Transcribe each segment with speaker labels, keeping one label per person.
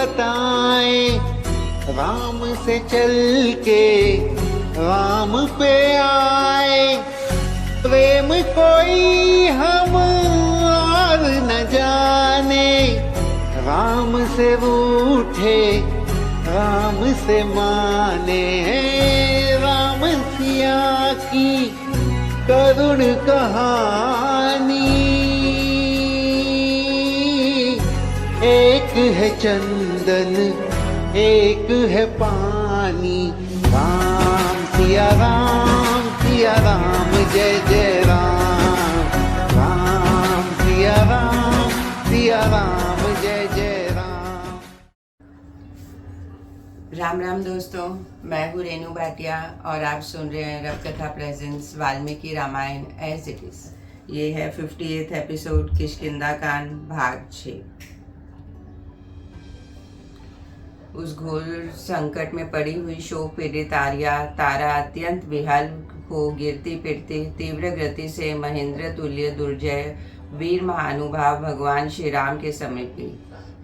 Speaker 1: बताएं, राम से चल के राम पे आए। प्रेम कोई हम और न जाने, राम से रूठे राम से माने। राम सिया की करुण कहानी, एक है चंदन एक है पानी। राम सिया राम जय जय राम। राम सिया राम जय जय राम।
Speaker 2: राम राम दोस्तों, मैं हूँ रेनू भाटिया और आप सुन रहे हैं रव कथा presence Valmiki Ramayana as it is. ये है 58th एपिसोड किष्किंधा कांड भाग 6। उस घोर संकट में पड़ी हुई शोक पीड़ित तारा अत्यंत विहल हो गिरती पिटती तीव्र गति से महेंद्र तुल्य दुर्जय वीर महानुभाव भगवान श्री राम के समीप गई।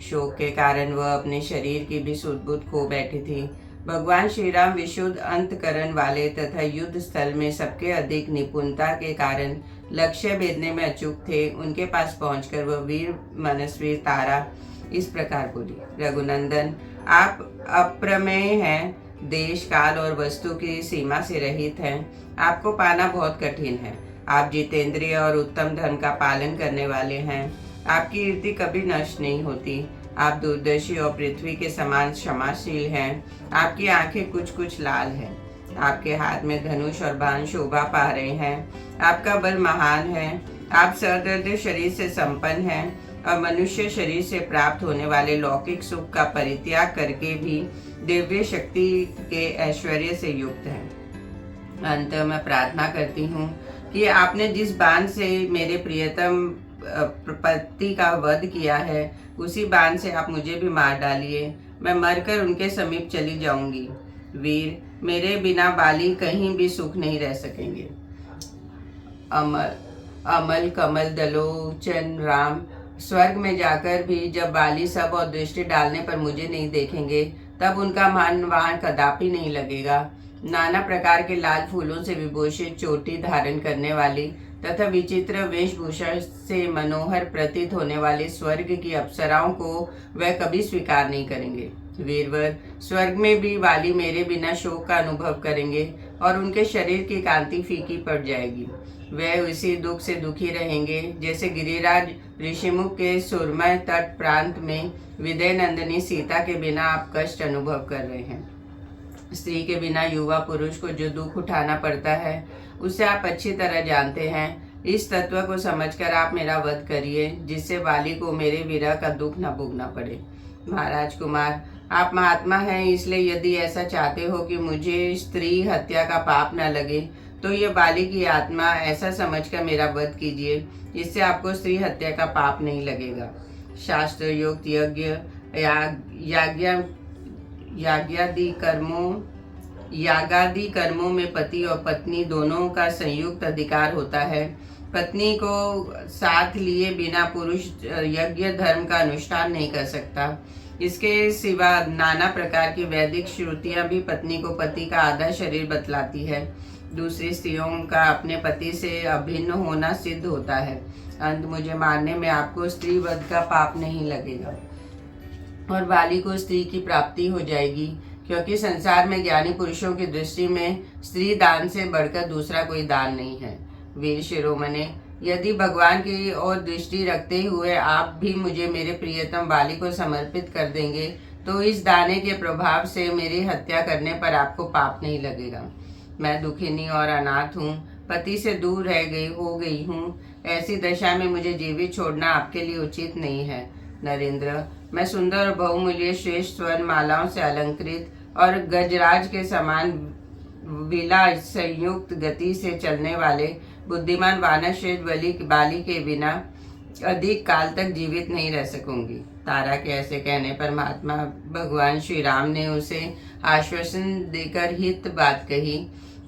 Speaker 2: शोक के कारण वह अपने शरीर की भी सुध-बुध खो बैठी थी। भगवान श्री राम विशुद्ध अंतकरण वाले तथा युद्ध स्थल में सबके अधिक निपुणता के कारण लक्ष्य भेदने में अचूक थे। उनके पास पहुंचकर वह वीर मनस्वी तारा इस प्रकार बोली, रघुनंदन, आप अप्रमेय हैं, देश काल और वस्तु की सीमा से रहित हैं। आपको पाना बहुत कठिन है। आप जितेंद्रिय और उत्तम धर्म का पालन करने वाले हैं। आपकी कीर्ति कभी नष्ट नहीं होती। आप दूरदर्शी और पृथ्वी के समान क्षमाशील हैं। आपकी आंखें कुछ कुछ लाल हैं। आपके हाथ में धनुष और बाण शोभा पा रहे हैं। आपका बल महान है। आप सदृढ़ शरीर से संपन्न हैं और मनुष्य शरीर से प्राप्त होने वाले लौकिक सुख का परित्याग करके भी दिव्य शक्ति के ऐश्वर्य से युक्त हैं। अंत में प्रार्थना करती हूँ कि आपने जिस बाण से मेरे प्रियतम पति का वध किया है, उसी बाण से आप मुझे भी मार डालिए। मैं मरकर उनके समीप चली जाऊंगी। वीर, मेरे बिना बाली कहीं भी सुख नहीं रह सकेंगे। अमल कमल दलोचन राम, स्वर्ग में जाकर भी जब बाली सब और दृष्टि डालने पर मुझे नहीं देखेंगे, तब उनका मन वहां कदापि नहीं लगेगा। नाना प्रकार के लाल फूलों से विभूषित चोटी धारण करने वाली तथा विचित्र वेशभूषा से मनोहर प्रतीत होने वाली स्वर्ग की अप्सराओं को वह कभी स्वीकार नहीं करेंगे। वीरवर, स्वर्ग में भी वाली मेरे बिना शोक का अनुभव करेंगे और उनके शरीर की कांति फीकी पड़ जाएगी। वे उसी दुख से दुखी रहेंगे जैसे गिरिराज ऋषिमुख के सुरमय तट प्रांत में विदय नंदिनी सीता के बिना आप कष्ट अनुभव कर रहे हैं। स्त्री के बिना युवा पुरुष को जो दुख उठाना पड़ता है, उसे आप अच्छी तरह जानते हैं। इस तत्व को समझकर आप मेरा वध करिए, जिससे वाली को मेरे विरह का दुख न भोगना पड़े। महाराज कुमार, आप महात्मा हैं, इसलिए यदि ऐसा चाहते हो कि मुझे स्त्री हत्या का पाप न लगे, तो ये बाली की आत्मा ऐसा समझकर मेरा वध कीजिए, इससे आपको स्त्री हत्या का पाप नहीं लगेगा। शास्त्र युक्त यागादि कर्मों में पति और पत्नी दोनों का संयुक्त अधिकार होता है। पत्नी को साथ लिए बिना पुरुष यज्ञ धर्म का अनुष्ठान नहीं कर सकता। इसके सिवा नाना प्रकार की वैदिक श्रुतियां भी पत्नी को पति का आधा शरीर बतलाती है। दूसरी स्त्रियों का अपने पति से अभिन्न होना सिद्ध होता है। अंत मुझे मारने में आपको स्त्री वध का पाप नहीं लगेगा और बाली को स्त्री की प्राप्ति हो जाएगी, क्योंकि संसार में ज्ञानी पुरुषों की दृष्टि में स्त्री दान से बढ़कर दूसरा कोई दान नहीं है। वीर शिरोमणे, यदि भगवान की ओर दृष्टि रखते हुए आप भी मुझे मेरे प्रियतम बाली को समर्पित कर देंगे, तो इस दाने के प्रभाव से मेरी हत्या करने पर आपको पाप नहीं लगेगा। मैं दुखिनी और अनाथ हूँ, पति से दूर हो गई हूँ। ऐसी दशा में मुझे जीवित छोड़ना आपके लिए उचित नहीं है। नरेंद्र, मैं सुंदर और बहुमूल्य श्रेष्ठ स्वर्ण मालाओं से अलंकृत और गजराज के समान विला संयुक्त गति से चलने वाले बुद्धिमान वानर श्रेष्ठ बाली के बिना अधिक काल तक जीवित नहीं रह सकूंगी। तारा के ऐसे कहने पर महात्मा भगवान श्री राम ने उसे आश्वासन देकर हित बात कही।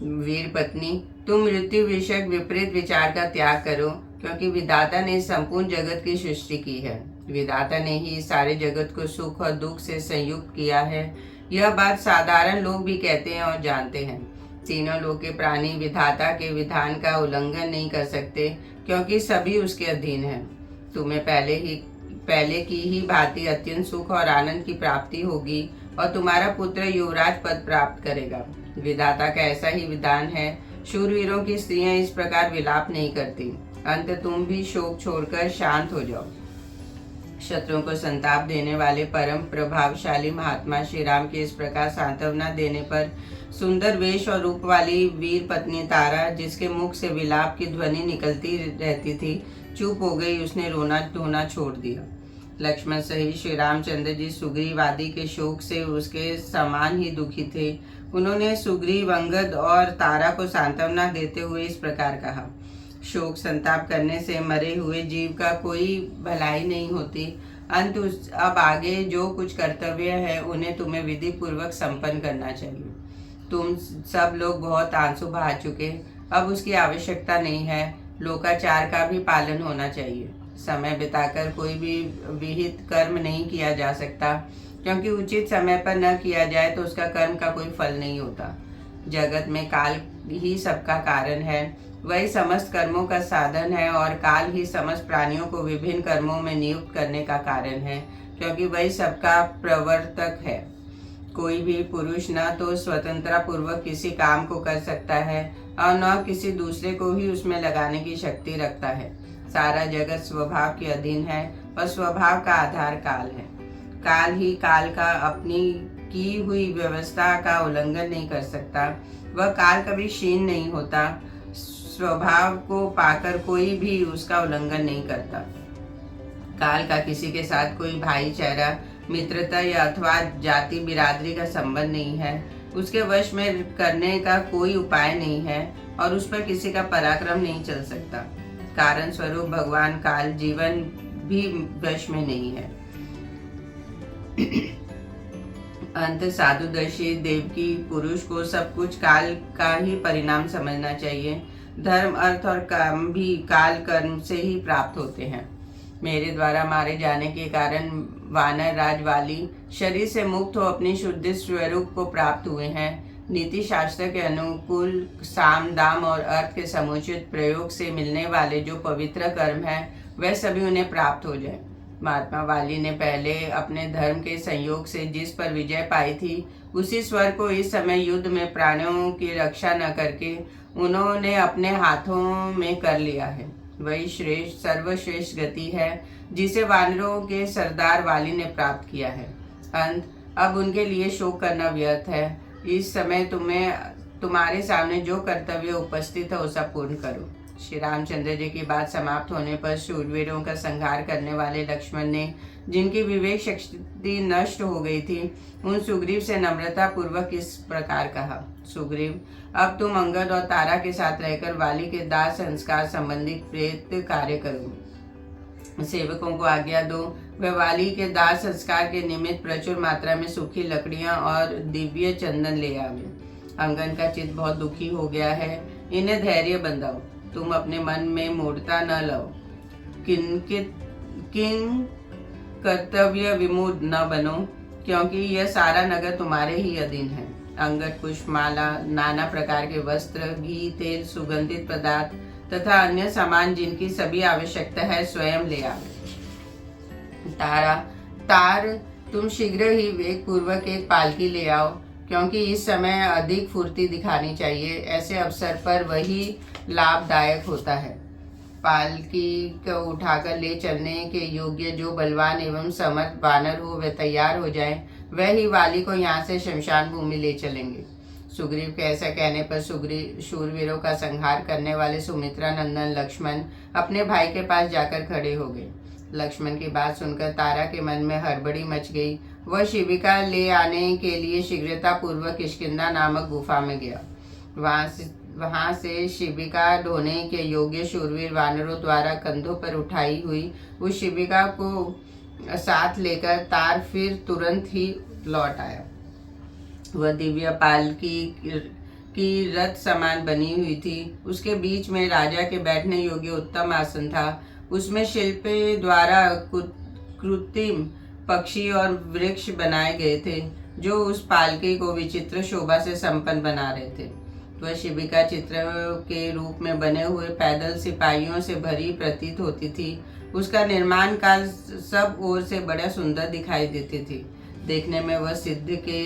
Speaker 2: वीर पत्नी, तुम मृत्यु विषयक विपरीत विचार का त्याग करो, क्योंकि विधाता ने संपूर्ण जगत की सृष्टि की है। विधाता ने ही सारे जगत को सुख और दुख से संयुक्त किया है। यह बात साधारण लोग भी कहते हैं और जानते हैं। तीनों लोक के प्राणी विधाता के विधान का उल्लंघन नहीं कर सकते, क्योंकि सभी उसके अधीन हैं। तुम्हें पहले की ही भांति अत्यंत सुख और आनंद की प्राप्ति होगी और तुम्हारा पुत्र युवराज पद प्राप्त करेगा। विधाता का ऐसा ही विधान है। शूरवीरों की स्त्रियां इस प्रकार विलाप नहीं करती। अंत तुम भी शोक छोड़कर शांत हो जाओ। शत्रुओं को संताप देने वाले परम प्रभावशाली महात्मा श्री राम के इस प्रकार सांत्वना देने पर सुंदर वेश और रूप वाली वीर पत्नी तारा, जिसके मुख से विलाप की ध्वनि निकलती रहती थी, चुप हो गई। उसने रोना धोना छोड़ दिया। लक्ष्मण सहित श्री रामचंद्र जी सुग्रीव आदि के शोक से उसके समान ही दुखी थे। उन्होंने सुग्रीव, अंगद और तारा को सांत्वना देते हुए इस प्रकार कहा, शोक संताप करने से मरे हुए जीव का कोई भलाई नहीं होती। अब आगे जो कुछ कर्तव्य है उन्हें तुम्हें विधि पूर्वक संपन्न करना चाहिए। तुम सब लोग बहुत आंसू बहा चुके, अब उसकी आवश्यकता नहीं है। लोकाचार का भी पालन होना चाहिए। समय बिताकर कोई भी विहित कर्म नहीं किया जा सकता, क्योंकि उचित समय पर न किया जाए तो उसका कर्म का कोई फल नहीं होता। जगत में काल ही सबका कारण है, वही समस्त कर्मों का साधन है, और काल ही समस्त प्राणियों को विभिन्न कर्मों में नियुक्त करने का कारण है, क्योंकि वही सबका प्रवर्तक है। कोई भी पुरुष न तो स्वतंत्रता पूर्वक किसी काम को कर सकता है और न किसी दूसरे को ही उसमें लगाने की शक्ति रखता है। सारा जगत स्वभाव के अधीन है और स्वभाव का आधार काल है। काल ही काल का अपनी की हुई व्यवस्था का उल्लंघन नहीं कर सकता। वह काल कभी क्षीण नहीं होता। स्वभाव को पाकर कोई भी उसका उल्लंघन नहीं करता। काल का किसी के साथ कोई भाईचारा, मित्रता या अथवा जाति बिरादरी का संबंध नहीं है। उसके वश में करने का कोई उपाय नहीं है और उस पर किसी का पराक्रम नहीं चल सकता। कारण स्वरूप भगवान काल जीवन भी वश में नहीं है। अंत साधुदर्शी देवकी पुरुष को सब कुछ काल का ही परिणाम समझना चाहिए। धर्म, अर्थ और काम भी काल कर्म से ही प्राप्त होते हैं। मेरे द्वारा मारे जाने के कारण वानर राज वाली शरीर से मुक्त हो अपनी शुद्ध स्वरूप को प्राप्त हुए हैं। नीति शास्त्र के अनुकूल साम, दाम और अर्थ के समुचित प्रयोग से मिलने वाले जो पवित्र कर्म है वह सभी उन्हें प्राप्त हो जाए। महात्मा वाली ने पहले अपने धर्म के संयोग से जिस पर विजय पाई थी, उसी स्वर को इस समय युद्ध में प्राणों की रक्षा न करके उन्होंने अपने हाथों में कर लिया है। वही श्रेष्ठ सर्वश्रेष्ठ गति है जिसे वानरों के सरदार वाली ने प्राप्त किया है। अंत अब उनके लिए शोक करना व्यर्थ है। इस समय तुम्हारे सामने जो कर्तव्य उपस्थित है उसे पूर्ण करो। श्री रामचंद्र जी की बात समाप्त होने पर शूरवीरों का संहार करने वाले लक्ष्मण ने, जिनकी विवेक शक्ति नष्ट हो गई थी, उन सुग्रीव से नम्रता पूर्वक इस प्रकार कहा, सुग्रीव, अब तुम अंगद और तारा के साथ रहकर वाली के दाह संस्कार संबंधी प्रेत कार्य करो। सेवकों को आज्ञा दो, वह वाली के दाह संस्कार के निमित्त प्रचुर मात्रा में सूखी लकड़ियां और दिव्य चंदन ले आवे। अंगद का चित्त बहुत दुखी हो गया है, इन्हें धैर्य बंधाओ। तुम अपने मन में मूढ़ता न लो, किन कर्तव्य विमूढ़ न बनो, क्योंकि यह सारा नगर तुम्हारे ही अधीन है। अंगद पुष्पमाला, नाना प्रकार के वस्त्र, घी, तेल, सुगंधित पदार्थ तथा अन्य सामान जिनकी सभी आवश्यकता है स्वयं ले आओ। तार तुम शीघ्र ही वेग पूर्वक एक पालकी ले आओ, क्योंकि इस समय अधिक फुर्ती दिखानी चाहिए। ऐसे अवसर पर वही लाभदायक होता है। पालकी को उठाकर ले चलने के योग्य जो बलवान एवं समर्थ वानर हो वह तैयार हो जाए, वह ही वाली को यहाँ से शमशान भूमि ले चलेंगे। सुग्रीव के ऐसा कहने पर शूरवीरों का संहार करने वाले सुमित्रा नंदन लक्ष्मण अपने भाई के पास जाकर खड़े हो गए। लक्ष्मण की बात सुनकर तारा के मन में हड़बड़ी मच गई। वह शिविका ले आने के लिए शीघ्रता पूर्वक किष्किंधा नामक गुफा में गया। वहां से शिविका ढोने के योग्य शूरवीर वानरों द्वारा कंधों पर उठाई हुई उस शिविका को साथ लेकर तार फिर तुरंत ही लौट आया। वह दिव्य पालकी की रथ समान बनी हुई थी। उसके बीच में राजा के बैठने योग्य उत्तम आसन था। उसमें शिल्पी द्वारा कृत्रिम पक्षी और वृक्ष बनाए गए थे जो उस पालकी को विचित्र शोभा से संपन्न बना रहे थे। वह शिबिका चित्र के रूप में बने हुए पैदल सिपाहियों से भरी प्रतीत होती थी। उसका निर्माण काल सब ओर से बड़ा सुंदर दिखाई देती थी। देखने में वह सिद्ध के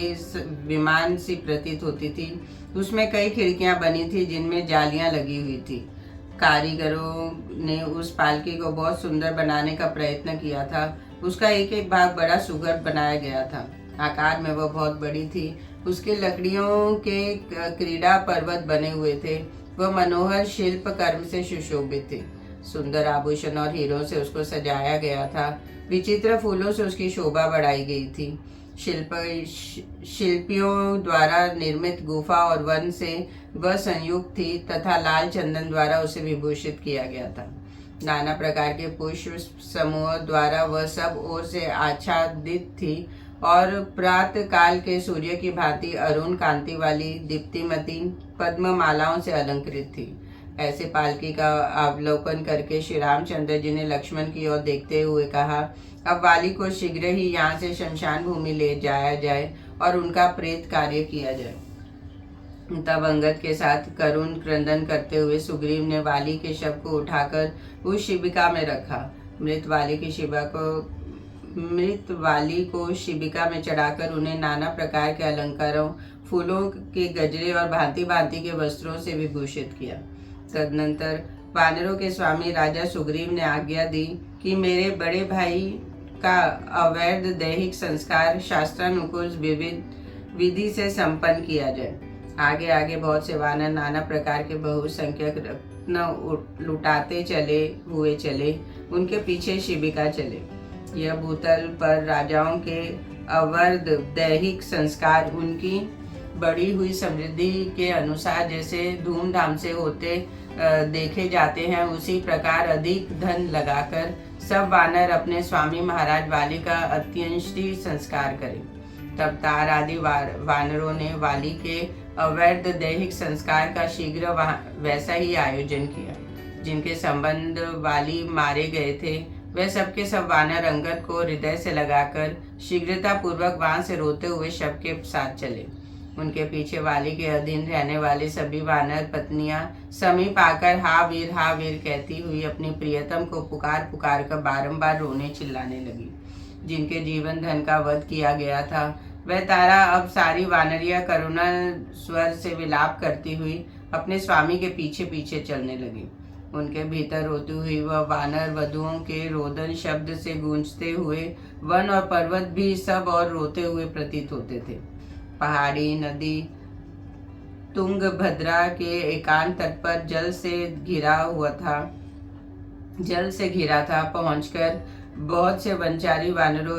Speaker 2: विमान सी प्रतीत होती थी। उसमें कई खिड़कियां बनी थी जिनमें जालियां लगी हुई थी। कारीगरों ने उस पालकी को बहुत सुंदर बनाने का प्रयत्न किया था। उसका एक एक भाग बड़ा सुघड़ बनाया गया था। आकार में वह बहुत बड़ी थी। उसके लकड़ियों के क्रीड़ा पर्वत बने हुए थे। वह मनोहर शिल्प कर्म से सुशोभित थे। सुंदर आभूषण और हीरों से उसको सजाया गया था। विचित्र फूलों से उसकी शोभा बढ़ाई गई थी। शिल्पियों द्वारा निर्मित गुफा और वन से वह संयुक्त थी तथा लाल चंदन द्वारा उसे विभूषित किया गया था। नाना प्रकार के पुष्प समूह द्वारा वह सब ओर से आच्छादित थी और प्रातः काल के सूर्य की भांति अरुण कांति वाली दीप्तिमती पद्म मालाओं से अलंकृत थी। ऐसे पालकी का अवलोकन करके श्री रामचंद्र जी ने लक्ष्मण की ओर देखते हुए कहा, अब वाली को शीघ्र ही यहाँ से शमशान भूमि ले जाया जाए और उनका प्रेत कार्य किया जाए। तब अंगद के साथ करुण क्रंदन करते हुए सुग्रीव ने वाली के शव को उठाकर उस शिबिका में रखा। मृत वाली को शिबिका में चढ़ाकर उन्हें नाना प्रकार के अलंकारों, फूलों के गजरे और भांति भांति के वस्त्रों से विभूषित किया। तदनंतर वानरों के स्वामी राजा सुग्रीव ने आज्ञा दी कि मेरे बड़े भाई का अवैध दैहिक संस्कार शास्त्रानुकूल विधि से संपन्न किया जाए। आगे आगे बहुत से वानर नाना प्रकार के बहुसंख्यक रत्न लुटाते चले उनके पीछे शिबिका चले। यह भूतल पर राजाओं के अवैध दैहिक संस्कार उनकी बढ़ी हुई समृद्धि के अनुसार जैसे धूमधाम से होते देखे जाते हैं, उसी प्रकार अधिक धन लगाकर सब वानर अपने स्वामी महाराज वाली का अत्यंती संस्कार करें। तब तार आदि वानरों ने वाली के अवैध दैहिक संस्कार का शीघ्र वैसा ही आयोजन किया। जिनके संबंध वाली मारे गए थे वह सबके सब वानर अंगद को हृदय से लगाकर शीघ्रता पूर्वक वहां से रोते हुए शव के साथ चले। उनके पीछे वाली के अधीन रहने वाले सभी वानर पत्नियां समीप आकर हा वीर कहती हुई अपनी प्रियतम को पुकार पुकार कर बारंबार रोने चिल्लाने लगी। जिनके जीवन धन का वध किया गया था वह तारा अब सारी वानरिया करुणा स्वर से विलाप करती हुई अपने स्वामी के पीछे पीछे चलने लगी। उनके भीतर रोती हुई वह वानर वधुओं के रोदन शब्द से गूंजते हुए वन और पर्वत भी सब और रोते हुए प्रतीत होते थे। पहाड़ी नदी तुंगभद्रा के एकांत तट पर जल से घिरा था। पहुंचकर बहुत से वनचारी वानरों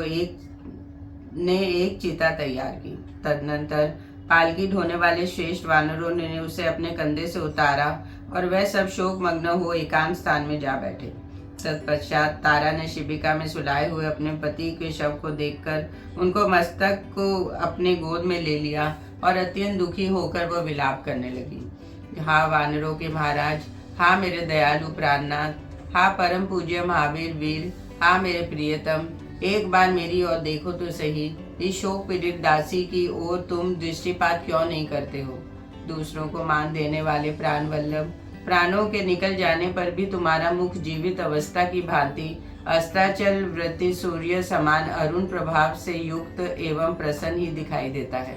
Speaker 2: ने एक चिता तैयार की। तदनंतर पालकी ढोने वाले श्रेष्ठ वानरों ने उसे अपने कंधे से उतारा और वह सब शोक मग्न हो एकांत स्थान में जा बैठे। तत्पश्चात तारा ने शिबिका में सुलाए हुए अपने पति के शव को देखकर उनको मस्तक को अपने गोद में ले लिया और अत्यंत दुखी होकर वह विलाप करने लगी। हा वानरों के महाराज, हा मेरे दयालु प्राणनाथ, हा परम पूज्य महावीर वीर, हा मेरे प्रियतम, एक बार मेरी ओर देखो तो सही। इस शोक पीड़ित दासी की ओर तुम दृष्टिपात क्यों नहीं करते हो? दूसरों को मान देने वाले प्राण वल्लभ, प्राणों के निकल जाने पर भी तुम्हारा मुख जीवित अवस्था की भांति अस्ताचल वृत्ति सूर्य समान अरुण प्रभाव से युक्त एवं प्रसन्न ही दिखाई देता है।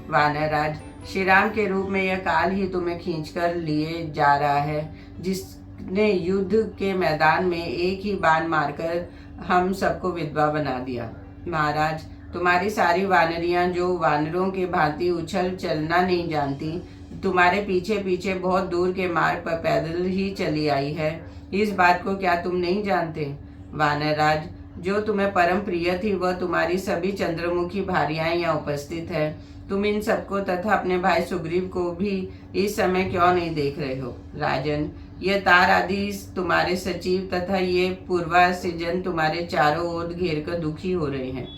Speaker 2: वानरराज, श्री राम के रूप में यह काल ही तुम्हें खींचकर लिए जा रहा है, जिसने युद्ध के मैदान में एक ही बाण मारकर हम सबको विधवा बना दिया। महाराज, तुम्हारी सारी वानरियां जो वानरों के भांति उछल चलना नहीं जानती, तुम्हारे पीछे पीछे बहुत दूर के मार्ग पर पैदल ही चली आई है। इस बात को क्या तुम नहीं जानते? वानरराज, जो तुम्हें परम प्रिय थी वह तुम्हारी सभी चंद्रमुखी भार्याएं यहाँ उपस्थित है। तुम इन सबको तथा अपने भाई सुग्रीव को भी इस समय क्यों नहीं देख रहे हो? राजन, ये तार आदि तुम्हारे सचिव तथा ये पूर्वासी जन तुम्हारे चारों ओर घेर कर दुखी हो रहे हैं।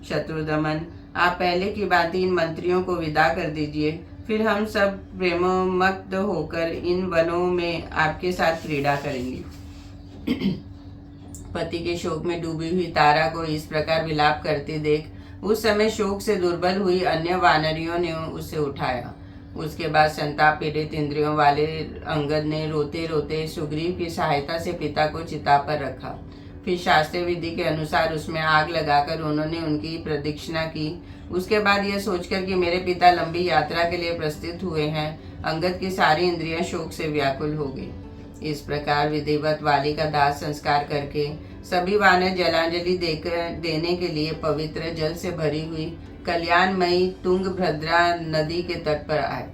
Speaker 2: शत्रुदमन, आप पहले की भांति इन मंत्रियों को विदा कर दीजिए, फिर हम सब प्रेमोन्मत्त होकर इन वनों में आपके साथ क्रीड़ा करेंगे। पति के शोक में डूबी हुई तारा को इस प्रकार विलाप करते देख उस समय शोक से दुर्बल हुई अन्य वानरियों ने उसे उठाया। उसके बाद संताप पीड़ित इंद्रियों वाले अंगद ने रोते रोते सुग्रीव की सहायता से पिता को चिता पर रखा। फिर शास्त्र विधि के अनुसार उसमें आग लगाकर उन्होंने उनकी प्रदक्षिणा की। उसके बाद यह सोचकर कि मेरे पिता लंबी यात्रा के लिए प्रस्थित हुए हैं, अंगद की सारी इंद्रियां शोक से व्याकुल हो गई। इस प्रकार विधिवत वाली का दाह संस्कार करके सभी वानर जलांजलि देने के लिए पवित्र जल से भरी हुई कल्याणमयी तुंगभद्रा नदी के तट पर आए।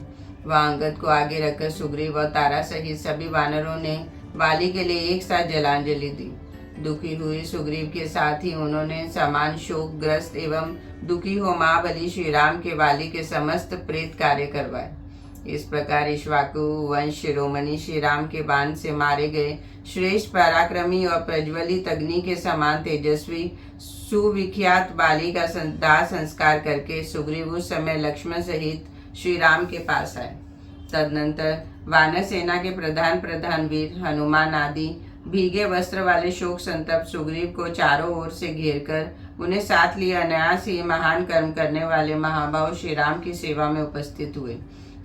Speaker 2: वहां अंगद को आगे रखकर सुग्रीव और तारा सहित सभी वानरों ने वाली के लिए एक साथ जलांजलि दी। दुखी हुए सुग्रीव के साथ ही उन्होंने समान शोकग्रस्त एवं दुखी हो महाबली श्री राम के वाली के समस्त प्रेत कार्य करवाए। इस प्रकार इक्ष्वाकु वंश शिरोमणि श्री राम के बाण से मारे गए श्रेष्ठ पराक्रमी और प्रज्वलित अग्नि के समान तेजस्वी सुविख्यात बाली का दाह संस्कार करके सुग्रीव उस समय लक्ष्मण सहित श्री राम के पास आए। तदनंतर वानर सेना के प्रधान वीर हनुमान आदि भीगे वस्त्र वाले शोक संतप्त सुग्रीव को चारों ओर से घेरकर उन्हें साथ लिए अनायास ही महान कर्म करने वाले महाभाव श्री राम की सेवा में उपस्थित हुए।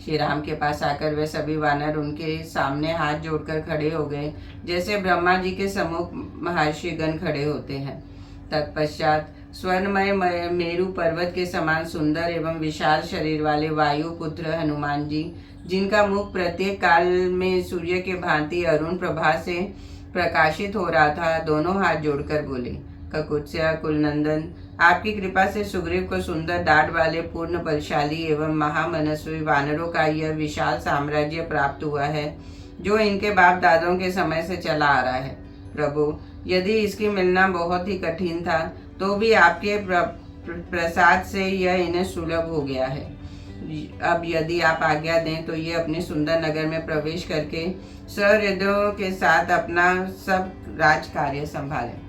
Speaker 2: श्री राम के पास आकर वे सभी वानर उनके सामने हाथ जोड़कर खड़े हो गए, जैसे ब्रह्मा जी के सम्मुख महर्षिगण खड़े होते हैं। तत्पश्चात स्वर्णमय मेरु पर्वत के समान सुंदर एवं विशाल शरीर वाले वायु पुत्र हनुमान जी, जिनका मुख प्रत्येक काल में सूर्य के भांति अरुण प्रभा से प्रकाशित हो रहा था, दोनों हाथ जोड़कर बोले, ककुत्स्य कुलनंदन, आपकी कृपा से सुग्रीव को सुंदर दाढ़ वाले पूर्ण बलशाली एवं महामनस्वी वानरों का यह विशाल साम्राज्य प्राप्त हुआ है, जो इनके बाप दादों के समय से चला आ रहा है। प्रभु, यदि इसकी मिलना बहुत ही कठिन था, तो भी आपके प्रसाद से यह इन्हें सुलभ हो गया है। अब यदि आप आज्ञा दें तो ये अपने सुंदर नगर में प्रवेश करके सहृदयों के साथ अपना सब राज कार्य संभालें।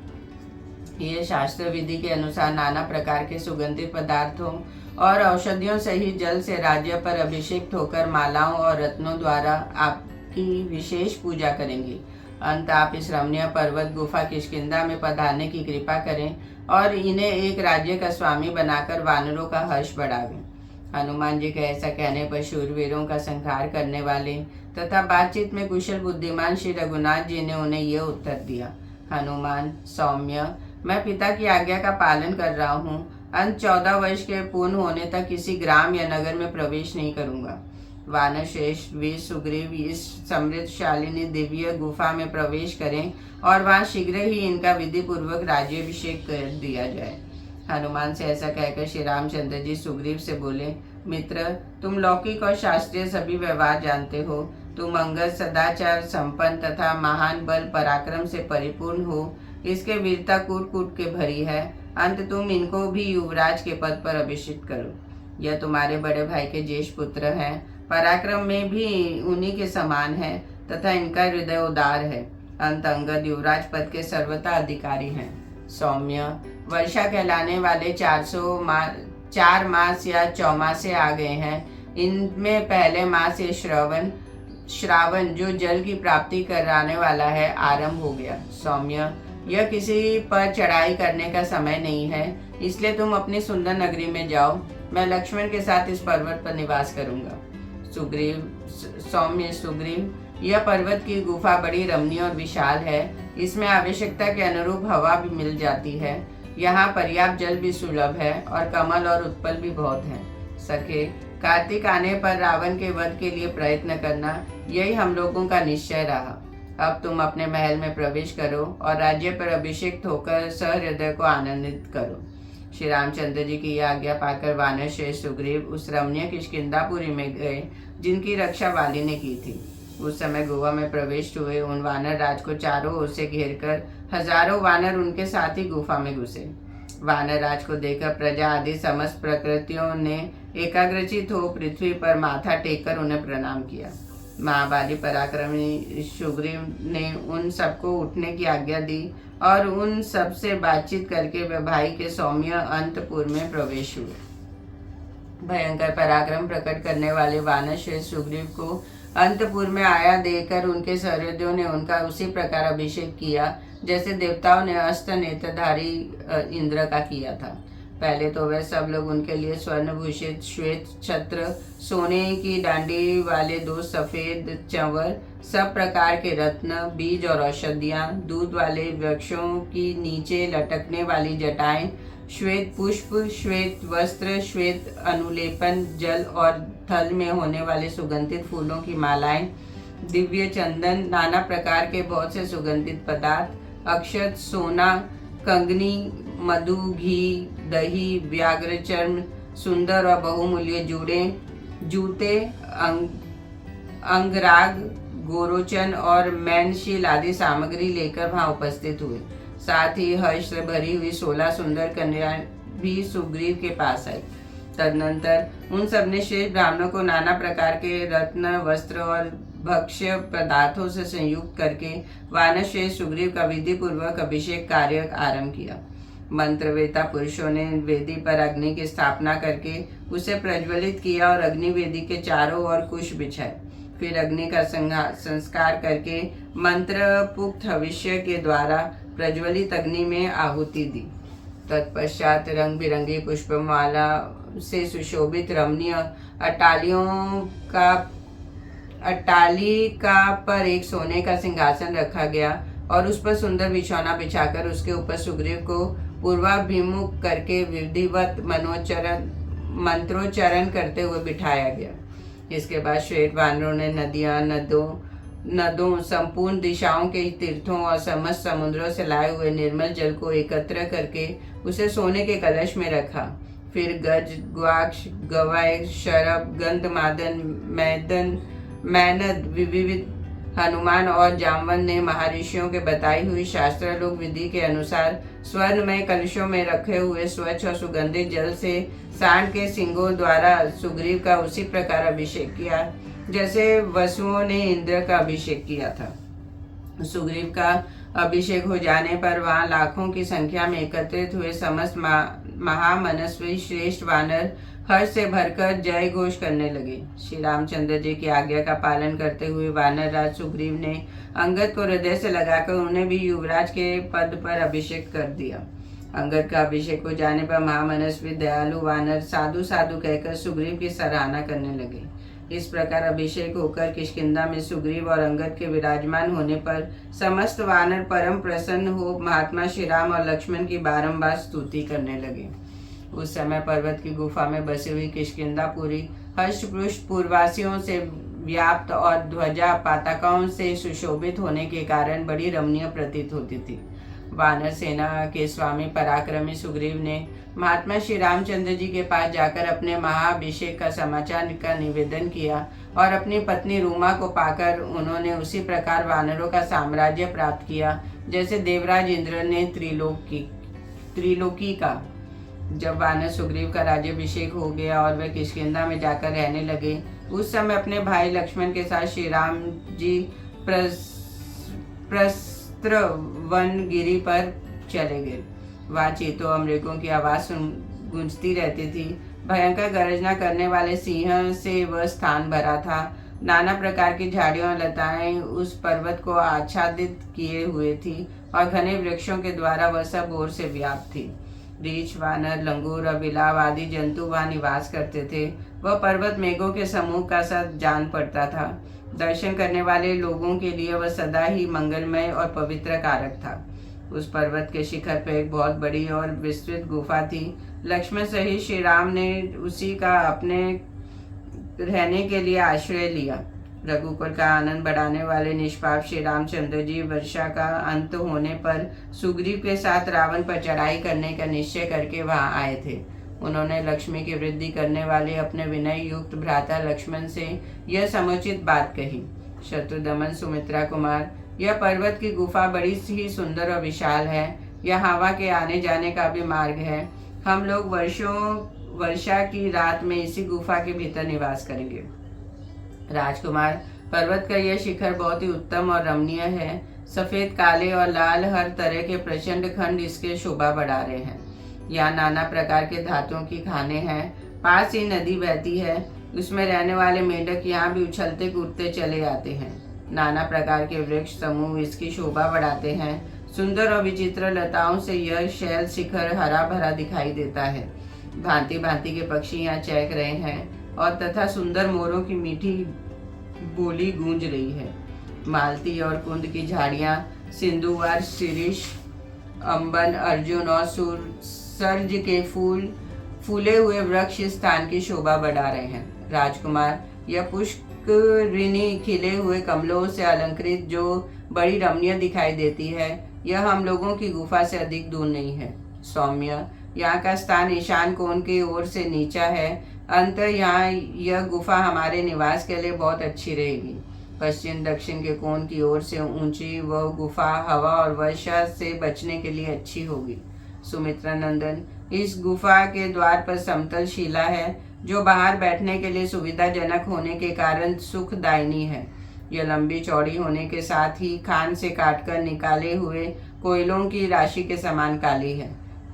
Speaker 2: ये शास्त्र विधि के अनुसार नाना प्रकार के सुगंधित पदार्थों और औषधियों सहित जल से राज्य पर अभिषेक होकर मालाओं और रत्नों द्वारा आपकी विशेष पूजा करेंगे। अंत आप इस रमणीय पर्वत गुफा किष्किंधा में पधारने की कृपा करें और इन्हें एक राज्य का स्वामी बनाकर वानरों का हर्ष बढ़ावें। हनुमान जी के ऐसा कहने पर शूरवीरों का संहार करने वाले तथा बातचीत में कुशल बुद्धिमान श्री रघुनाथ जी ने उन्हें यह उत्तर दिया, हनुमान सौम्य, मैं पिता की आज्ञा का पालन कर रहा हूँ। अंत 14 वर्ष के पूर्ण होने तक किसी ग्राम या नगर में प्रवेश नहीं करूँगा। वानर श्रेष्ठ वीर सुग्रीव इस समृद्धशालिनी दिव्य गुफा में प्रवेश करें और वहां शीघ्र ही इनका विधि पूर्वक राज्याभिषेक कर दिया जाए। हनुमान से ऐसा कहकर श्री रामचंद्र जी सुग्रीव से बोले, मित्र, तुम लौकिक और शास्त्रीय सभी व्यवहार जानते हो। तुम अंगद सदाचार संपन्न तथा महान बल पराक्रम से परिपूर्ण हो। इसके वीरता कूट कूट के भरी है। अंत तुम इनको भी युवराज के पद पर अभिषिक्त करो। यह तुम्हारे बड़े भाई के ज्येष्ठ पुत्र हैं, पराक्रम में भी उन्हीं के समान है तथा इनका हृदय उदार है। अंत अंगद युवराज पद के सर्वथा अधिकारी हैं। सौम्य, वर्षा कहलाने वाले 4 मास या चौमासे आ गए हैं। इनमें पहले मास ये श्रावण जो जल की प्राप्ति कराने वाला है आरंभ हो गया। सौम्य, यह किसी पर चढ़ाई करने का समय नहीं है, इसलिए तुम अपनी सुंदर नगरी में जाओ। मैं लक्ष्मण के साथ इस पर्वत पर निवास करूंगा। सौम्य सुग्रीव, यह पर्वत की गुफा बड़ी रमणीय और विशाल है। इसमें आवश्यकता के अनुरूप हवा भी मिल जाती है। यहाँ पर्याप्त जल भी सुलभ है और कमल और उत्पल भी बहुत हैं। सखे, कार्तिक आने पर रावण के वध के लिए प्रयत्न करना, यही हम लोगों का निश्चय रहा। अब तुम अपने महल में प्रवेश करो और राज्य पर अभिषेक होकर सहृदय को आनंदित करो। श्री रामचंद्र जी की आज्ञा पाकर वानर श्रेष्ठ सुग्रीव उस रमणीय किष्किंधापुरी में गए जिनकी रक्षा वाली ने की थी। उस समय गोवा में प्रवेश हुए उन वानर राज को चारों ओर से घेरकर हजारों वानर उनके साथ ही गुफा में घुसे। वानर राज को देखकर प्रजा आदि समस्त प्रकृतियों ने एकाग्रचित हो पृथ्वी पर माथा टेककर उन्हें प्रणाम किया। महाबली पराक्रमी सुग्रीव ने उन सबको उठने की आज्ञा दी और उन सब से बातचीत करके वे भाई के सौम्य अंतपुर में प्रवेश हुए। भयंकर पराक्रम प्रकट करने वाले वानर श्रेष्ठ सुग्रीव को अंतपुर में आया देखकर उनके सहृदयों ने उनका उसी प्रकार अभिषेक किया जैसे देवताओं ने अस्त नेत्रधारी इंद्र का किया था। पहले तो वह सब लोग उनके लिए स्वर्ण भूषित श्वेत छत्र, सोने की डांडी वाले 2 सफेद चंवर, सब प्रकार के रत्न, बीज और औषधियाँ, दूध वाले वृक्षों की नीचे लटकने वाली जटाएं, श्वेत पुष्प, श्वेत वस्त्र, श्वेत अनुलेपन, जल और थल में होने वाले सुगंधित फूलों की मालाएं, दिव्य चंदन, नाना प्रकार के बहुत से सुगंधित पदार्थ, अक्षत, सोना, कंगनी, मधु, घी, दही, व्याघ्र चर्म, सुंदर और बहुमूल्य जूते, अंगराग, गोरोचन और मैनशील आदि सामग्री लेकर वहां उपस्थित हुए। साथ ही हर्ष से भरी हुई 16 सुंदर कन्याएं भी सुग्रीव के पास आई। तदनंतर उन सबने श्रेष्ठ ब्राह्मणों को नाना प्रकार के रत्न, वस्त्र और भक्ष्य पदार्थों से संयुक्त करके वानर श्रेष्ठ सुग्रीव का विधि पूर्वक अभिषेक कार्य आरंभ किया। मंत्रवेता पुरुषों ने वेदी पर अग्नि की स्थापना करके उसे प्रज्वलित किया और अग्नि वेदी के चारों ओर कुश बिछाए। फिर अग्नि का संस्कार करके मंत्रपुक्त हविष्य के द्वारा प्रज्वलित अग्नि में आहुति दी। तत्पश्चात रंग बिरंगी पुष्पमाला से सुशोभित रमणीय अट्टालिका पर एक सोने का सिंहासन रखा गया और उस पर सुंदर बिछौना बिछाकर उसके ऊपर सुग्रीव को पूर्वाभिमुख करके विधिवत मंत्रोच्चारण करते हुए बिठाया गया। इसके बाद श्वेत वानरों ने नदियां, नदों, संपूर्ण दिशाओं के तीर्थों और समस्त समुद्रों से लाए हुए निर्मल जल को एकत्र करके उसे सोने के कलश में रखा। फिर गज, ग्वाक्ष, गवाय, शरभ, गंधमादन, मैनद, विविध हनुमान और जामवन ने महर्षियों के बताई हुई शास्त्रालोक विधि के अनुसार स्वर्णमय कलशों में रखे हुए स्वच्छ और सुगंधित जल से सांड के सिंगों द्वारा सुग्रीव का उसी प्रकार अभिषेक किया जैसे वसुओं ने इंद्र का अभिषेक किया था। सुग्रीव का अभिषेक हो जाने पर वहां लाखों की संख्या में एकत्रित हुए समस्त महामनस्वी श्रेष्ठ वानर हर्ष से भरकर जय घोष करने लगे। श्री रामचंद्र जी की आज्ञा का पालन करते हुए वानर राज सुग्रीव ने अंगद को हृदय से लगाकर उन्हें भी युवराज के पद पर अभिषेक कर दिया। अंगद का अभिषेक हो जाने पर महामनस्वी दयालु वानर साधु साधु कहकर सुग्रीव की सराहना करने लगे। इस प्रकार अभिषेक होकर किष्किंधा में सुग्रीव और अंगद के विराजमान होने पर समस्त वानर परम प्रसन्न हो महात्मा श्री राम और लक्ष्मण की बारंबार स्तुति करने लगे। उस समय पर्वत की गुफा में बसी हुई किष्किंधापुरी हर्षपुष्ट पूर्वासियों से व्याप्त और ध्वजा पताकाओं से सुशोभित होने के कारण बड़ी रमणीय प्रतीत होती थी। वानर सेना के स्वामी पराक्रमी सुग्रीव ने महात्मा श्री रामचंद्र जी के पास जाकर अपने महाअभिषेक का समाचार का निवेदन किया और अपनी पत्नी रूमा को पाकर उन्होंने उसी प्रकार वानरों का साम्राज्य प्राप्त किया जैसे देवराज इंद्र ने त्रिलोकी का। जब वानर सुग्रीव का राज्याभिषेक हो गया और वे किष्किंधा में जाकर रहने लगे, उस समय अपने भाई लक्ष्मण के साथ श्री राम जी प्रस्त्र वन गिरी पर चले गए। वहाँ चीतों और मृगों की आवाज गूंजती रहती थी। भयंकर गर्जना करने वाले सिंह से वह स्थान भरा था। नाना प्रकार की झाड़ियों और लताएं उस पर्वत को आच्छादित किए हुए थी और घने वृक्षों के द्वारा वह सब ओर से व्याप्त थी। रीछ, वानर, लंगूर और बिलाव आदि जंतु वहाँ निवास करते थे। वह पर्वत मेघों के समूह का सा जान पड़ता था। दर्शन करने वाले लोगों के लिए वह सदा ही मंगलमय और पवित्र कारक था। उस पर्वत के शिखर पर एक बहुत बड़ी और विस्तृत गुफा थी। लक्ष्मण सहित श्री राम ने उसी का अपने रहने के लिए आश्रय लिया। रघुकुल का आनंद बढ़ाने वाले निष्पाप श्री रामचंद्र जी वर्षा का अंत होने पर सुग्रीव के साथ रावण पर चढ़ाई करने का निश्चय करके वहां आए थे। उन्होंने लक्ष्मी की वृद्धि करने वाले अपने विनय युक्त भ्राता लक्ष्मण से यह समुचित बात कही। शत्रुदमन, सुमित्रा कुमार, यह पर्वत की गुफा बड़ी ही सुंदर और विशाल है। यह हवा के आने जाने का भी मार्ग है। हम लोग वर्षा की रात में इसी गुफा के भीतर निवास करेंगे। राजकुमार, पर्वत का यह शिखर बहुत ही उत्तम और रमणीय है। सफेद, काले और लाल हर तरह के प्रचंड खंड इसके शोभा बढ़ा रहे हैं। यहाँ नाना प्रकार के धातुओं की खाने हैं। पास ही नदी बहती है, उसमें रहने वाले मेंढक यहाँ भी उछलते कूदते चले आते हैं। नाना प्रकार के वृक्ष समूह इसकी शोभा बढ़ाते हैं। सुंदर और विचित्र लताओं से यह शैल शिखर हरा भरा दिखाई देता है। भांति भांति के पक्षी यहाँ चहक रहे हैं और तथा सुंदर मोरों की मीठी बोली गूंज रही है। मालती और कुंद की झाड़ियाँ, सिंधुवार, शिरीष, अम्बन, अर्जुन और सरज के फूले हुए वृक्ष इस स्थान की शोभा बढ़ा रहे हैं। राजकुमार, यह पुष्करिणी खिले हुए कमलों से अलंकृत जो बड़ी रमणीय दिखाई देती है, यह हम लोगों की गुफा से अधिक दूर नहीं है। सौम्य, यहाँ का स्थान ईशान कोण की ओर से नीचा है। अंतर यहाँ यह गुफा हमारे निवास के लिए बहुत अच्छी रहेगी। पश्चिम दक्षिण के कोण की ओर से ऊंची वह गुफा हवा और वर्षा से बचने के लिए अच्छी होगी। सुमित्रा नंदन, इस गुफा के द्वार पर समतल शिला है जो बाहर बैठने के लिए सुविधाजनक होने के कारण सुखदायिनी है। यह लंबी चौड़ी होने के साथ ही खान से काटकर निकाले हुए कोयलों की राशि के समान काली है।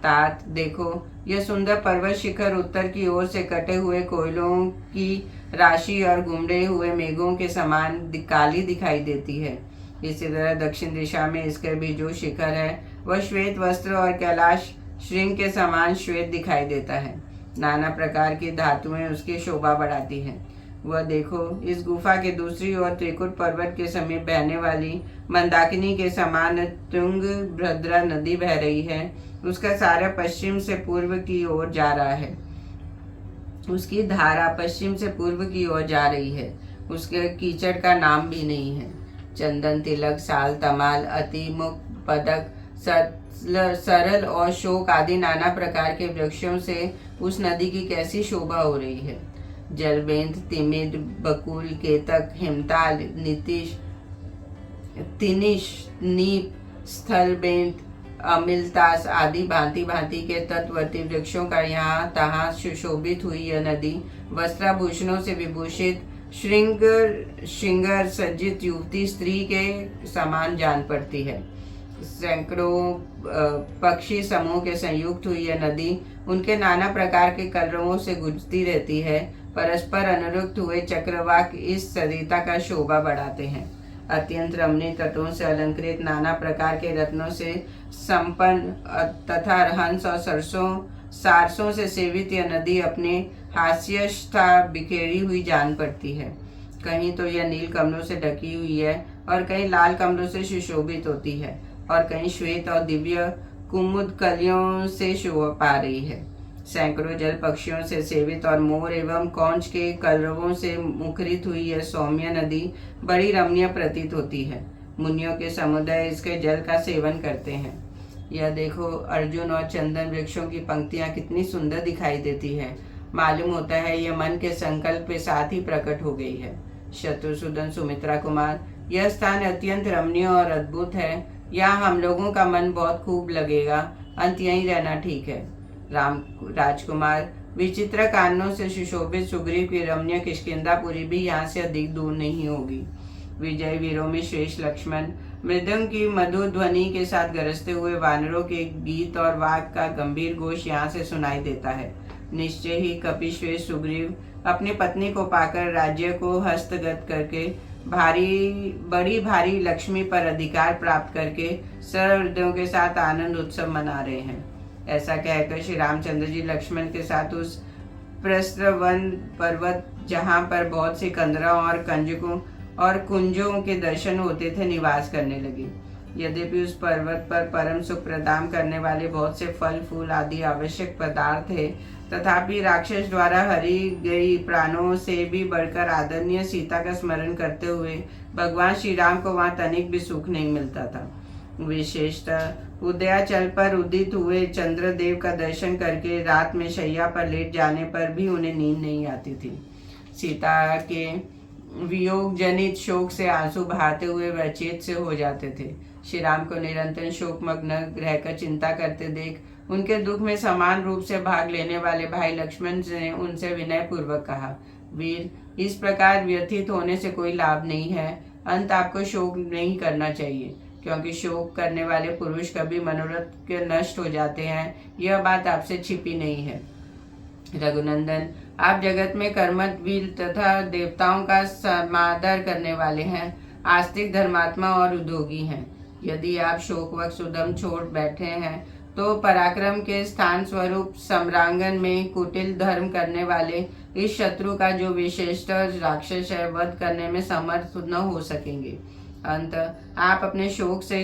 Speaker 2: तात देखो, यह सुंदर पर्वत शिखर उत्तर की ओर से कटे हुए कोयलों की राशि और घुमड़े हुए मेघों के समान काली दिखाई देती है। इसी तरह दक्षिण दिशा में इसके भी जो शिखर है वह श्वेत वस्त्र और कैलाश श्रृंग के समान श्वेत दिखाई देता है। नाना प्रकार की धातुएं उसकी शोभा बढ़ाती हैं। वह देखो, इस गुफा के दूसरी ओर त्रिकुट पर्वत के समीप बहने वाली मंदाकिनी के समान तुंगभद्रा नदी बह रही है। उसका सारा पश्चिम से पूर्व की ओर जा रहा है। उसकी धारा पश्चिम से पूर्व की ओर जा रही है। उसके कीचड़ का नाम भी नहीं है। चंदन, तिलक, साल, तमाल, अतिमुख, पदक, सरल और शोक आदि नाना प्रकार के वृक्षों से उस नदी की कैसी शोभा हो रही है। जलबेंत, तिमिर, बकुल, केतक, हिमताल, तिनिश, नीप, स्थलबेंत, अमिलतास आदि भांति भांति के तत्वर्ती वृक्षों का यहाँ तहाँ सुशोभित हुई यह नदी वस्त्राभूषणों से विभूषित श्रृंगार सज्जित युवती स्त्री के समान जान पड़ती है। सैकड़ों पक्षी समूह के संयुक्त हुई यह नदी उनके नाना प्रकार के कलरवों से गुजरती रहती है। परस्पर अनुरुक्त हुए चक्रवाक इस सरिता का शोभा बढ़ाते हैं। अत्यंत रमणीय तटों से अलंकृत नाना प्रकार के रत्नों से संपन्न तथा हंस और सारसों से सेवित यह नदी अपने हास्यस्था बिखेरी हुई जान पड़ती है। कहीं तो यह नील कमलों से ढकी हुई है और कहीं लाल कमलों से सुशोभित होती है और कहीं श्वेत और दिव्य कुमुद कलियों से शोभा पा रही है। सैकड़ों जल पक्षियों से सेवित और मोर एवं कौंच के कलरवों से मुखरित हुई यह सौम्य नदी बड़ी रमणीय प्रतीत होती है। मुनियों के समुदाय इसके जल का सेवन करते हैं। यह देखो, अर्जुन और चंदन वृक्षों की पंक्तियां कितनी सुंदर दिखाई देती है। मालूम होता है यह मन के संकल्प के साथ ही प्रकट हो गई है। शत्रुसूदन, सुमित्रा कुमार, यह स्थान अत्यंत रमणीय और अद्भुत है। यहाँ हम लोगों का मन बहुत खूब लगेगा। अंत यहीं रहना ठीक है। राजकुमार, विचित्र कानों से सुशोभित सुग्रीव की रमणीय किष्किंधापुरी भी यहाँ से अधिक दूर नहीं होगी। विजय वीरों में श्रेष्ठ लक्ष्मण, मृदंग की मधुर ध्वनि के साथ गरजते हुए वानरों के गीत और वाक का गंभीर घोष यहाँ से सुनाई देता है। निश्चय ही कपिश्रेष्ठ सुग्रीव अपनी पत्नी को पाकर राज्य को हस्तगत करके बड़ी भारी लक्ष्मी पर अधिकार प्राप्त करके सर्वहृदयों के साथ आनंद उत्सव मना रहे हैं। ऐसा कहकर श्री रामचंद्र जी लक्ष्मण के साथ उस प्रस्त्रवन पर्वत, जहाँ पर बहुत से कंदरों और कंजकों और कुंजों के दर्शन होते थे, निवास करने लगे। यद्यपि उस पर्वत पर परम सुख प्रदान करने वाले बहुत से फल फूल आदि आवश्यक पदार्थ थे, तथापि राक्षस द्वारा हरी गई प्राणों से भी बढ़कर आदरणीय सीता का स्मरण करते हुए भगवान श्री राम को वहाँ तनिक भी सुख नहीं मिलता था। विशेषतः उदयाचल पर उदित हुए चंद्रदेव का दर्शन करके रात में शैया पर लेट जाने पर भी उन्हें नींद नहीं आती थी। सीता के वियोग जनित शोक से आंसू बहाते हुए वह चेत से हो जाते थे। श्री राम को निरंतर शोकमग्न रहकर चिंता करते देख उनके दुख में समान रूप से भाग लेने वाले भाई लक्ष्मण ने उनसे विनय पूर्वक कहा, वीर, इस प्रकार व्यथित होने से कोई लाभ नहीं है। अंत आपको शोक नहीं करना चाहिए, क्योंकि शोक करने वाले पुरुष कभी मनोरथ के नष्ट हो जाते हैं। यह बात आपसे छिपी नहीं है। रघुनंदन, आप जगत में कर्मठ वीर तथा देवताओं का समादर करने वाले हैं, आस्तिक, धर्मात्मा और उद्योगी हैं। यदि आप शोकवश उद्यम छोड़ बैठे हैं तो पराक्रम के स्थान स्वरूप सम्रांगन में कुटिल धर्म करने वाले इस शत्रु का जो विशेषतः राक्षस है वध करने में समर्थ न हो सकेंगे। अंत आप अपने शोक से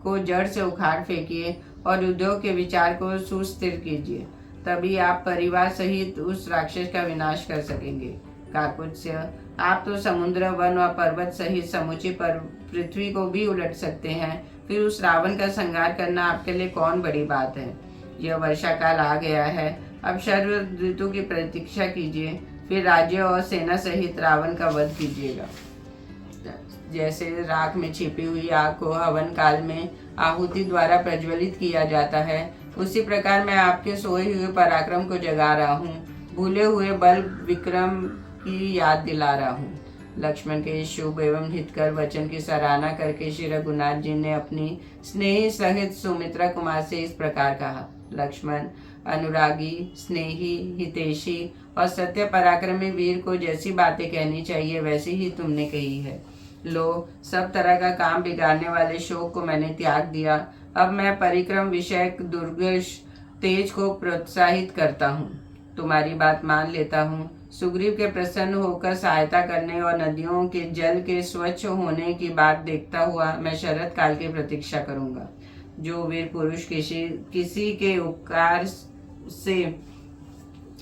Speaker 2: को जड़ से उखाड़ फेंकिए और उद्योग के विचार को सुस्थिर कीजिए, तभी आप परिवार सहित उस राक्षस का विनाश कर सकेंगे। काकुत्स्य, आप तो समुद्र, वन और पर्वत सहित समूची पृथ्वी को भी उलट सकते हैं, फिर उस रावण का संहार करना आपके लिए कौन बड़ी बात है। यह वर्षा काल आ गया है, अब शरद ऋतु की प्रतीक्षा कीजिए, फिर राज्य और सेना सहित रावण का वध कीजिएगा। जैसे राख में छिपी हुई आग को हवन काल में आहुति द्वारा प्रज्वलित किया जाता है, उसी प्रकार मैं आपके सोए हुए पराक्रम को जगा रहा हूँ, भूले हुए बल विक्रम की याद दिला रहा हूँ। लक्ष्मण के इस शुभ एवं हितकर वचन की सराहना करके श्री रघुनाथ जी ने अपनी स्नेही सहित सुमित्रा कुमार से इस प्रकार कहा। लक्ष्मण, अनुरागी, स्नेही, हितैषी और सत्य पराक्रमी वीर को जैसी बातें कहनी चाहिए वैसी ही तुमने कही है। लो, सब तरह का काम बिगाड़ने वाले शोक को मैंने त्याग दिया, अब मैं परिक्रम विषयक दुर्गश तेज को प्रोत्साहित करता हूँ। तुम्हारी बात मान लेता हूँ। सुग्रीव के प्रसन्न होकर सहायता करने और नदियों के जल के स्वच्छ होने की बात देखता हुआ मैं शरद काल की प्रतीक्षा करूंगा। जो वीर पुरुष किसी के उपकार से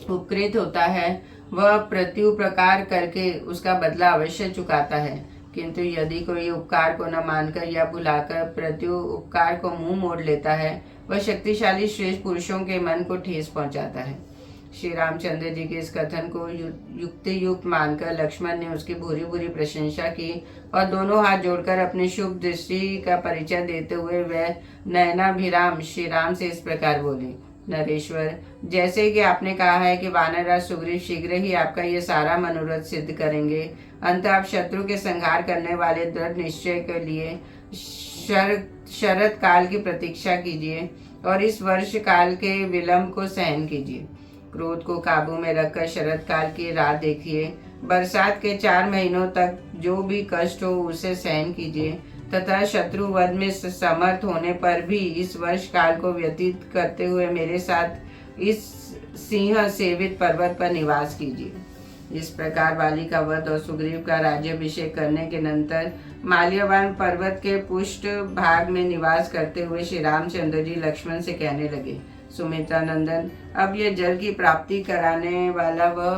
Speaker 2: उपकृत होता है वह प्रत्युपकार करके उसका बदला अवश्य चुकाता है, किंतु यदि कोई उपकार को न मानकर या भुलाकर प्रत्युपकार को मुंह मोड़ लेता है वह शक्तिशाली श्रेष्ठ पुरुषों के मन को ठेस पहुंचाता है। श्री रामचंद्र जी के इस कथन को युक्ति युक्त मानकर लक्ष्मण ने उसकी भूरी भूरी प्रशंसा की और दोनों हाथ जोड़कर अपनी शुभ दृष्टि का परिचय देते हुए वह नयनाभिराम श्री राम से इस प्रकार बोले। नरेश्वर, जैसे कि आपने कहा है कि वानरराज सुग्रीव शीघ्र ही आपका ये सारा मनोरथ सिद्ध करेंगे, अंत आप शत्रु के संहार करने वाले दृढ़ निश्चय के लिए शरद काल की प्रतीक्षा कीजिए और इस वर्ष काल के विलंब को सहन कीजिए। क्रोध को काबू में रखकर शरद काल की राह देखिए। बरसात के 4 महीनों तक जो भी कष्ट हो उसे सहन कीजिए तथा शत्रु वध में समर्थ होने पर भी इस वर्ष काल को व्यतीत करते हुए मेरे साथ इस सिंह सेवित पर्वत पर निवास कीजिए। इस प्रकार वाली का वध और सुग्रीव का राज्याभिषेक करने के नंतर माल्यवान पर्वत के पुष्ट भाग में निवास करते हुए श्री रामचंद्र जी लक्ष्मण से कहने लगे, सुमित्रा नंदन, अब यह जल की प्राप्ति कराने वाला वह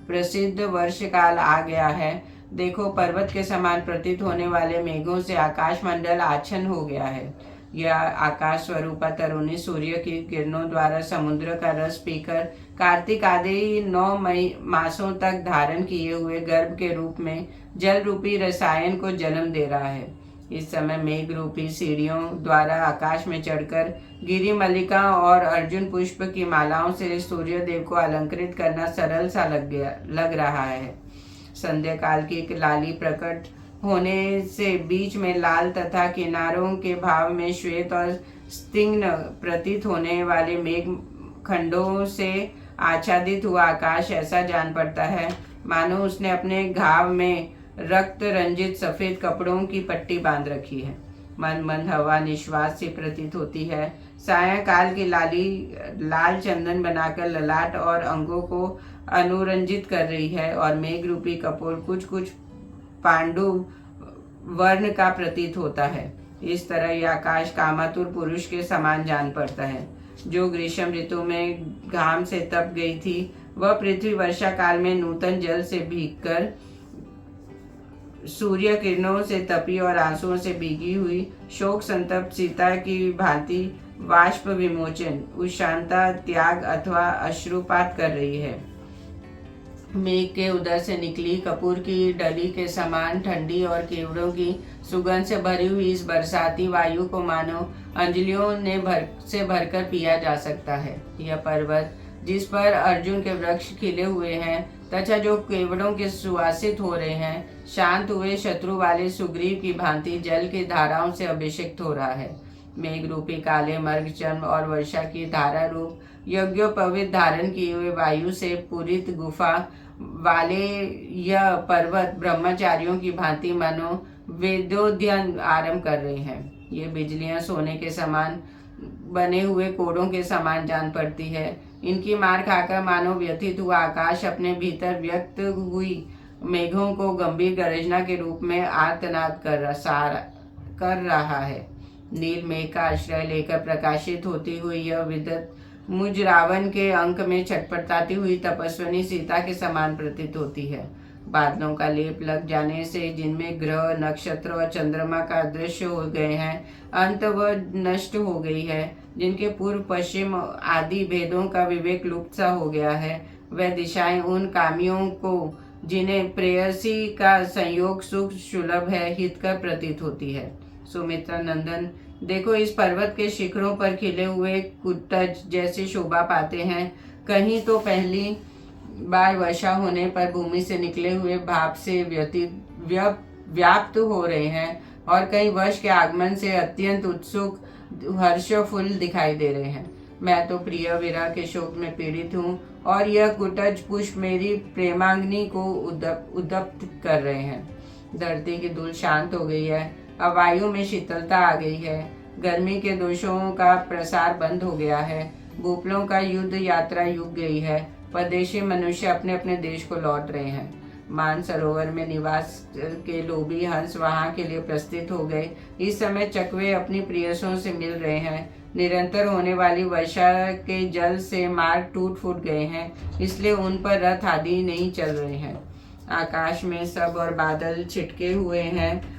Speaker 2: प्रसिद्ध वर्ष काल आ गया है। देखो, पर्वत के समान प्रतीत होने वाले मेघों से आकाश मंडल आच्छन्न हो गया है। यह आकाश स्वरूपा तरुणी सूर्य की किरणों द्वारा समुद्र का रस पीकर कार्तिक आदि 9 मासों तक धारण किए हुए गर्भ के रूप में जल रूपी रसायन को जन्म दे रहा है। इस समय मेघ रूपी सीढ़ियों द्वारा आकाश में चढ़कर गिरी मल्लिका और अर्जुन पुष्प की मालाओं से सूर्य देव को अलंकृत करना सरल सा लग रहा है। संध्या काल की लाली प्रकट होने से बीच में लाल तथा किनारों के भाव में श्वेत और स्तिग्न प्रतीत होने वाले मेघ खंडों से आच्छादित हुआ आकाश ऐसा जान पड़ता है मानो उसने अपने घाव में रक्त रंजित सफेद कपड़ों की पट्टी बांध रखी है। मन मंद हवा निश्वास सी प्रतीत होती है। सायंकाल की लाल चंदन बनाकर ललाट और अंगों को अनुरंजित कर रही है और मेघ रूपी कपोल कुछ कुछ पांडु वर्ण का प्रतीत होता है। इस तरह यह आकाश कामातुर पुरुष के समान जान पड़ता है। जो ग्रीष्म ऋतु में घाम से तप गई थी वह पृथ्वी वर्षा काल में नूतन जल से भीगकर सूर्य किरणों से तपी और आंसुओं से भीगी हुई शोक संतप्त सीता की भांति वाष्प विमोचन उशांता त्याग अथवा अश्रुपात कर रही है। मेघ के उदर से निकली कपूर की डली के समान ठंडी और केवड़ों की सुगंध से भरी हुई इस बरसाती वायु को मानो अंजलियों ने भरकर पिया जा सकता है। यह पर्वत जिस पर अर्जुन के वृक्ष खिले हुए हैं तथा जो केवड़ों के सुवासित हो रहे हैं, शांत हुए शत्रु वाले सुग्रीव की भांति जल की धाराओं से अभिषिक्त हो रहा है। मेघ रूपी काले मर्ग चर्म और वर्षा की धारा रूप यज्ञोपवीत धारण किए हुए वायु से पूरित गुफा वाले यह पर्वत ब्रह्मचारियों की भांति मानो वेदोध्ययन आरंभ कर रहे हैं। ये बिजलियां सोने के समान बने हुए कोड़ों के समान जान पड़ती है। इनकी मार खाकर मानो व्यथित हुआ आकाश अपने भीतर व्यक्त हुई मेघों को गंभीर गर्जना के रूप में आर्तनाद कर रहा है। नील मेघ का आश्रय लेकर प्रकाशित होती हुई यह विद्युत मुझ रावण के अंक में छटपटाती हुई तपस्विनी सीता के समान प्रतीत होती है। बादलों का लेप लग जाने से जिनमें ग्रह नक्षत्र और चंद्रमा का अदृश्य हो गए हैं, अंत व नष्ट हो गई है। जिनके पूर्व पश्चिम आदि भेदों का विवेक लुप्त सा हो गया है, वह दिशाएं उन कामियों को जिन्हें प्रेयसी का संयोग सुख सुलभ है हितकर प्रतीत होती है। सुमित्रा नंदन, देखो इस पर्वत के शिखरों पर खिले हुए कुटज जैसे शोभा पाते हैं। कहीं तो पहली बार वर्षा होने पर भूमि से निकले हुए भाप से व्याप्त हो रहे हैं और कई वर्ष के आगमन से अत्यंत उत्सुक हर्षफुल दिखाई दे रहे हैं। मैं तो प्रिय विरह के शोक में पीड़ित हूँ और यह कुटज पुष्प मेरी प्रेमाग्नि को उद्दप्त कर रहे हैं। धरती की धूल शांत हो गई है, अब वायु में शीतलता आ गई है। गर्मी के दोषों का प्रसार बंद हो गया है। भूपलों का युद्ध यात्रा युग गई है। परदेशी मनुष्य अपने अपने देश को लौट रहे हैं। मान सरोवर में निवास के लोभी हंस वहां के लिए प्रस्थित हो गए। इस समय चकवे अपनी प्रियसों से मिल रहे हैं। निरंतर होने वाली वर्षा के जल से मार्ग टूट फूट गए हैं, इसलिए उन पर रथ आदि नहीं चल रहे हैं। आकाश में सब और बादल छिटके हुए हैं।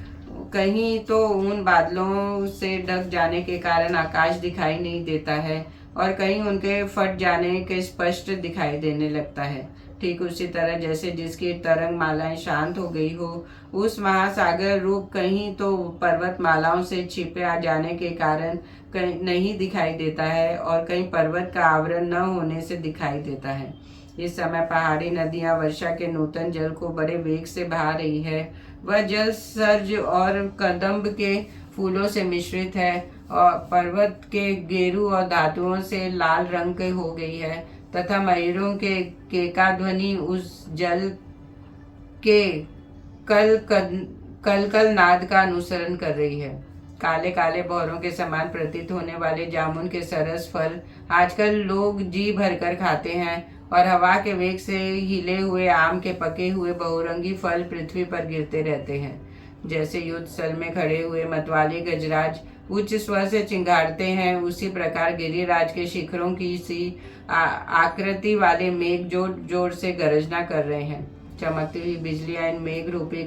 Speaker 2: कहीं तो उन बादलों से ढक जाने के कारण आकाश दिखाई नहीं देता है और कहीं उनके फट जाने के स्पष्ट दिखाई देने लगता है। ठीक उसी तरह जैसे जिसकी तरंग मालाएं शांत हो गई हो, उस महासागर रूप कहीं तो पर्वत मालाओं से छिपे आ जाने के कारण कहीं नहीं दिखाई देता है और कहीं पर्वत का आवरण न होने से दिखाई देता है। इस समय पहाड़ी नदियां वर्षा के नूतन जल को बड़े वेग से बहा रही है। वह जल सर्ज और कदम्ब के फूलों से मिश्रित है और पर्वत के गेरू और धातुओं से लाल रंग के हो गई है तथा मयूरों के केका ध्वनि उस जल के कल नाद का अनुसरण कर रही है। काले काले भौरों के समान प्रतीत होने वाले जामुन के सरस फल आजकल लोग जी भरकर खाते हैं और हवा के वेग से हिले हुए आम के पके हुए बहुरंगी फल पृथ्वी पर गिरते रहते हैं। जैसे युद्ध स्थल में खड़े हुए मतवाले गजराज उच्च स्वर से चिंगारते हैं, उसी प्रकार गिरिराज के शिखरों की सी आकृति वाले मेघ जोर जोर से गरजना कर रहे हैं। चमकती हुई बिजलियां इन मेघ रूपी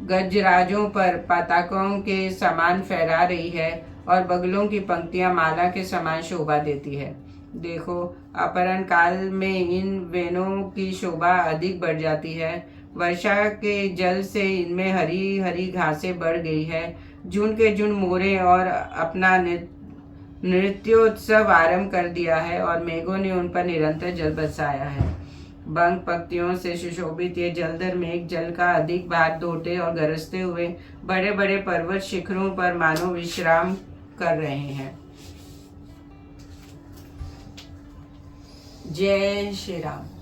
Speaker 2: गजराजों पर पताकों के समान फहरा रही है और बगलों की पंक्तियां माला के समान शोभा देती है। देखो, अपहरण काल में इन वेनों की शोभा अधिक बढ़ जाती है। वर्षा के जल से इनमें हरी हरी घासें बढ़ गई है। जून के जून मोरे और अपना नृत्योत्सव आरंभ कर दिया है और मेघों ने उन पर निरंतर जल बरसाया है। बंग पत्तियों से सुशोभित ये जलधर मेघ जल का अधिक भार ढोते और गरजते हुए बड़े बड़े पर्वत शिखरों पर मानो विश्राम कर रहे हैं। जय श्री राम।